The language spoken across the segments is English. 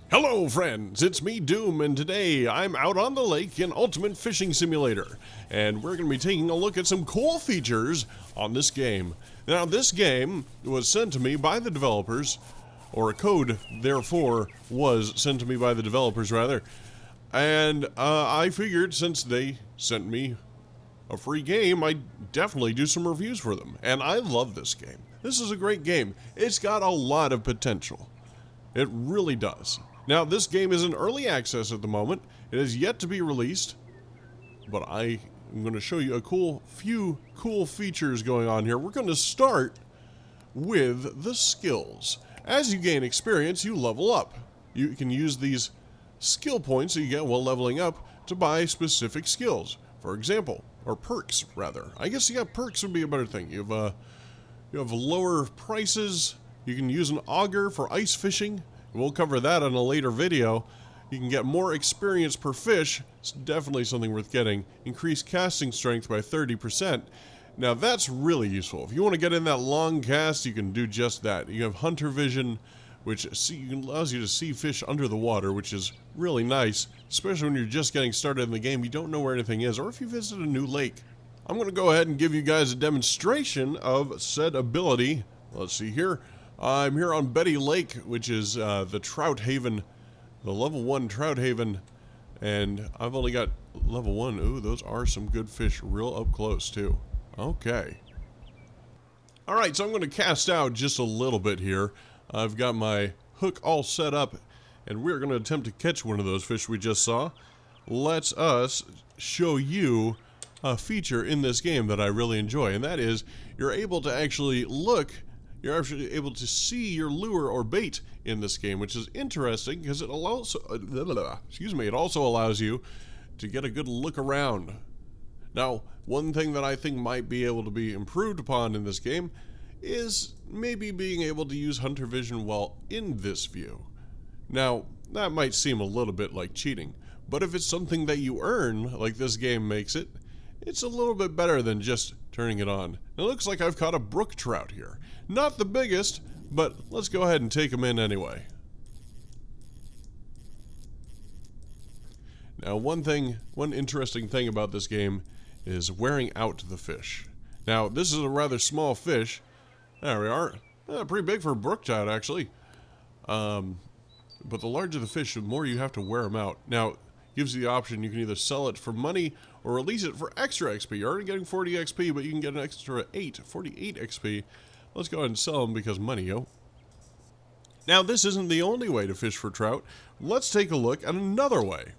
Hello friends, it's me Doom, and today I'm out on the lake in Ultimate Fishing Simulator, and we're going to be taking a look at some cool features on this game. Now this game was sent to me by the developers, or a code therefore was sent to me by the developers rather, and I figured since they sent me a free game, I'd definitely do some reviews for them, and I love this game. This is a great game. It's got a lot of potential. It really does. Now, this game is in early access at the moment. It is yet to be released, but I am going to show you a few cool features going on here. We're going to start with the skills. As you gain experience, you level up. You can use these skill points that you get while leveling up to buy specific skills. For example, or perks, rather. I guess perks would be a better thing. You have lower prices. You can use an auger for ice fishing. We'll cover that in a later video. You can get more experience per fish. It's definitely something worth getting. Increase casting strength by 30%. Now that's really useful. If you want to get in that long cast, you can do just that. You have hunter vision, which allows you to see fish under the water, which is really nice, especially when you're just getting started in the game. You don't know where anything is, or if you visit a new lake. I'm going to go ahead and give you guys a demonstration of said ability. Let's see here. I'm here on Betty Lake, which is the Trout Haven, the level 1 Trout Haven, and I've only got level 1. Ooh, those are some good fish real up close, too. Okay. Alright, so I'm going to cast out just a little bit here. I've got my hook all set up, and we're going to attempt to catch one of those fish we just saw. Let's us show you a feature in this game that I really enjoy, and that is you're able to actually you're actually able to see your lure or bait in this game, which is interesting because it also allows you to get a good look around. Now, one thing that I think might be able to be improved upon in this game is maybe being able to use hunter vision while in this view. Now, that might seem a little bit like cheating, but if it's something that you earn, like this game makes it, it's a little bit better than just turning it on. It looks like I've caught a brook trout here. Not the biggest, but let's go ahead and take him in anyway. Now, one interesting thing about this game is wearing out the fish. Now, this is a rather small fish. There we are. Pretty big for a brook trout, actually. But the larger the fish, the more you have to wear them out. Now, gives you the option, you can either sell it for money or release it for extra XP. You're already getting 40 XP, but you can get an extra 48 XP. Let's go ahead and sell them because money, yo. Now, this isn't the only way to fish for trout. Let's take a look at another way.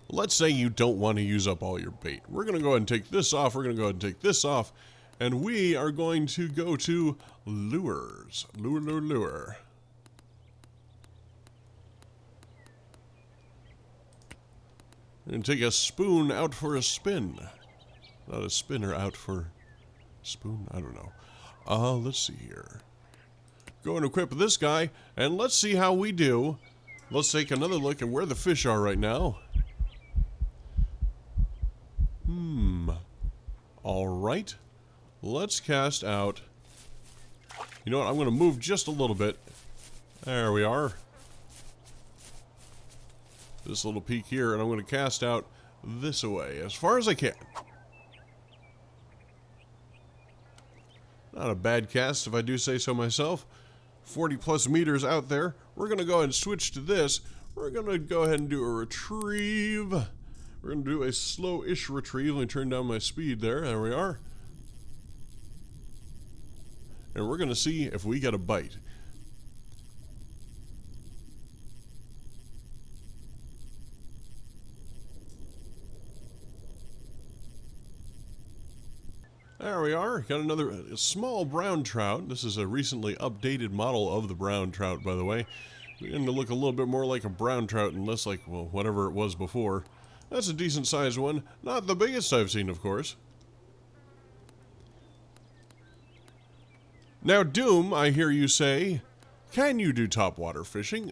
Let's say you don't want to use up all your bait. We're going to go ahead and take this off. We're going to go ahead and take this off. And we are going to go to lures. Lure. And take a spoon out for a spin. Not a spinner out for spoon, I don't know. Let's see here. Go and equip this guy, and let's see how we do. Let's take another look at where the fish are right now. Alright. Let's cast out. You know what, I'm going to move just a little bit. There we are. This little peak here, and I'm going to cast out this away as far as I can. Not a bad cast, if I do say so myself. 40 plus meters out there. We're going to go ahead and switch to this. We're going to go ahead and do a retrieve. We're going to do a slow-ish retrieve. Let me turn down my speed there. There we are. And we're going to see if we get a bite. There we are, got another small brown trout. This is a recently updated model of the brown trout, by the way. We're going to look a little bit more like a brown trout and less like, well, whatever it was before. That's a decent sized one. Not the biggest I've seen, of course. Now, Doom, I hear you say, can you do topwater fishing?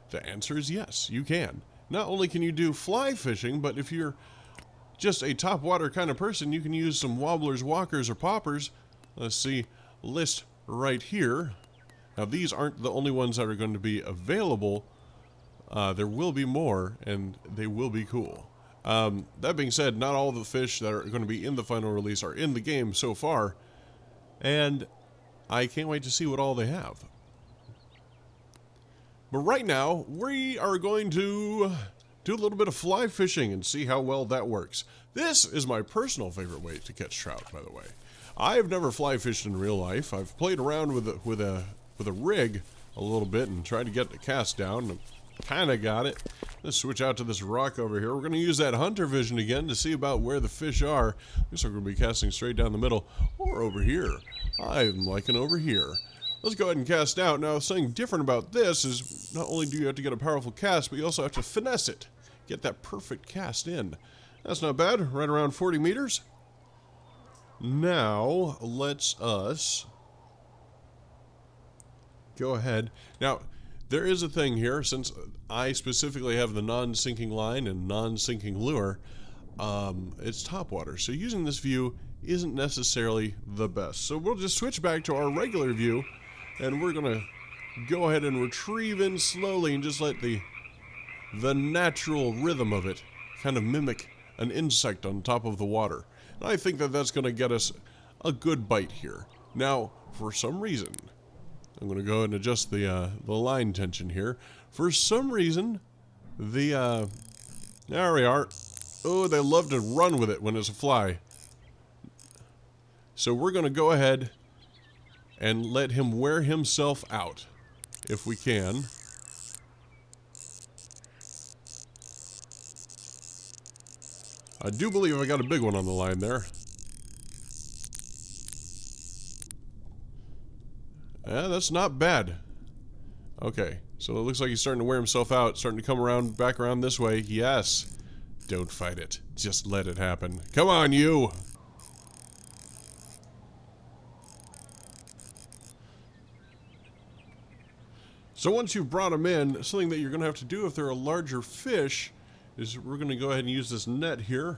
The answer is yes, you can. Not only can you do fly fishing, but if you're just a topwater kind of person, you can use some wobblers, walkers, or poppers. Let's see. List right here. Now these aren't the only ones that are going to be available. There will be more, and they will be cool. That being said, not all the fish that are going to be in the final release are in the game so far, and I can't wait to see what all they have. But right now, we are going to do a little bit of fly fishing and see how well that works. This is my personal favorite way to catch trout, by the way. I have never fly fished in real life. I've played around with a rig a little bit and tried to get the cast down, and kind of got it. Let's switch out to this rock over here. We're going to use that hunter vision again to see about where the fish are. Looks like we're going to be casting straight down the middle, or over here. I'm liking over here. Let's go ahead and cast out. Now, something different about this is not only do you have to get a powerful cast, but you also have to finesse it. Get that perfect cast in. That's not bad. Right around 40 meters. Now, let's us go ahead. Now, there is a thing here, since I specifically have the non-sinking line and non-sinking lure, it's topwater. So using this view isn't necessarily the best. So we'll just switch back to our regular view, and we're gonna go ahead and retrieve in slowly and just let the natural rhythm of it kind of mimic an insect on top of the water. And I think that that's gonna get us a good bite here. Now, for some reason, I'm going to go ahead and adjust the line tension here. For some reason, there we are. Oh, they love to run with it when it's a fly. So we're going to go ahead and let him wear himself out, if we can. I do believe I got a big one on the line there. Yeah, that's not bad. Okay, so it looks like he's starting to wear himself out, starting to come around, back around this way. Yes. Don't fight it. Just let it happen. Come on, you! So once you've brought them in, something that you're going to have to do if they're a larger fish is we're going to go ahead and use this net here.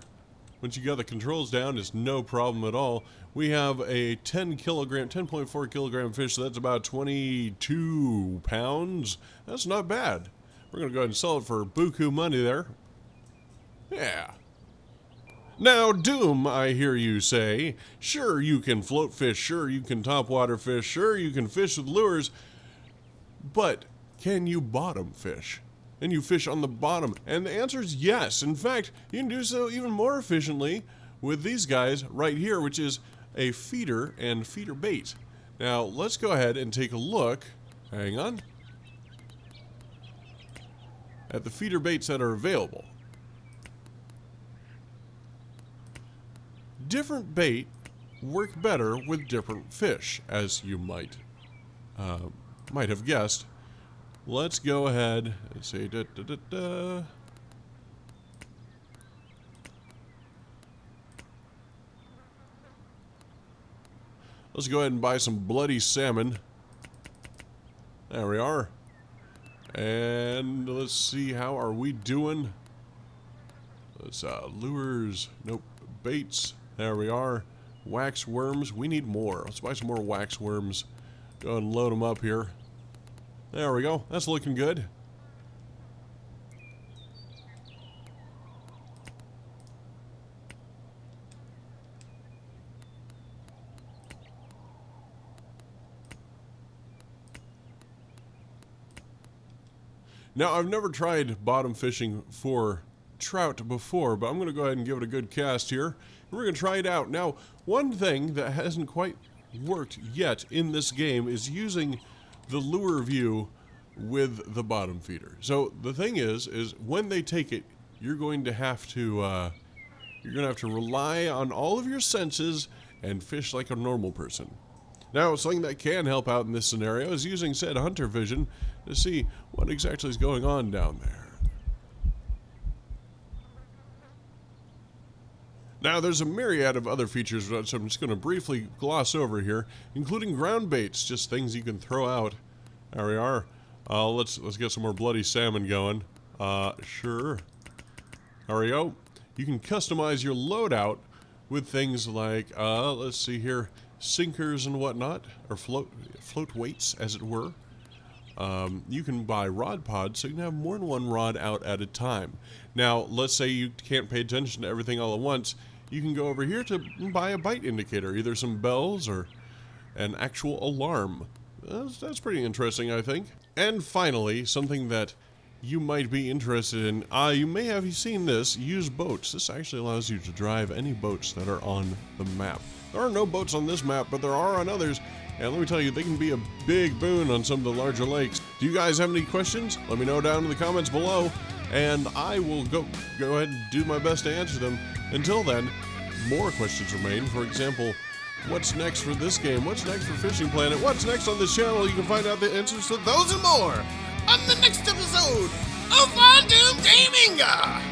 Once you got the controls down, it's no problem at all. We have a 10.4 kilogram fish, so that's about 22 pounds. That's not bad. We're going to go ahead and sell it for buku money there. Yeah. Now, Doom, I hear you say, sure you can float fish, sure you can topwater fish, sure you can fish with lures, but can you bottom fish? And you fish on the bottom? And the answer is yes. In fact, you can do so even more efficiently with these guys right here, which is a feeder and feeder bait. Now, let's go ahead and take a look, hang on, at the feeder baits that are available. Different bait work better with different fish, as you might have guessed. Let's go ahead and say Let's go ahead and buy some bloody salmon. There we are. And let's see, how are we doing? Let's lures, nope, baits. There we are. Wax worms, we need more. Let's buy some more wax worms. Go ahead and load them up here. There we go. That's looking good. Now, I've never tried bottom fishing for trout before, but I'm going to go ahead and give it a good cast here. And we're going to try it out. Now, one thing that hasn't quite worked yet in this game is using the lure view with the bottom feeder. So the thing is when they take it, you're going to have to rely on all of your senses and fish like a normal person. Now, something that can help out in this scenario is using said hunter vision to see what exactly is going on down there. Now, there's a myriad of other features which I'm just going to briefly gloss over here, including ground baits, just things you can throw out. There we are. Let's get some more bloody salmon going. Sure. There we go. You can customize your loadout with things like, let's see here, sinkers and whatnot, or float weights, as it were. You can buy rod pods, so you can have more than one rod out at a time. Now, let's say you can't pay attention to everything all at once. You can go over here to buy a bite indicator, either some bells or an actual alarm. That's pretty interesting, I think. And finally, something that you might be interested in. You may have seen this, use boats. This actually allows you to drive any boats that are on the map. There are no boats on this map, but there are on others. And let me tell you, they can be a big boon on some of the larger lakes. Do you guys have any questions? Let me know down in the comments below, and I will go ahead and do my best to answer them. Until then, more questions remain. For example, what's next for this game? What's next for Fishing Planet? What's next on this channel? You can find out the answers to those and more on the next episode of VonDOOM Gaming!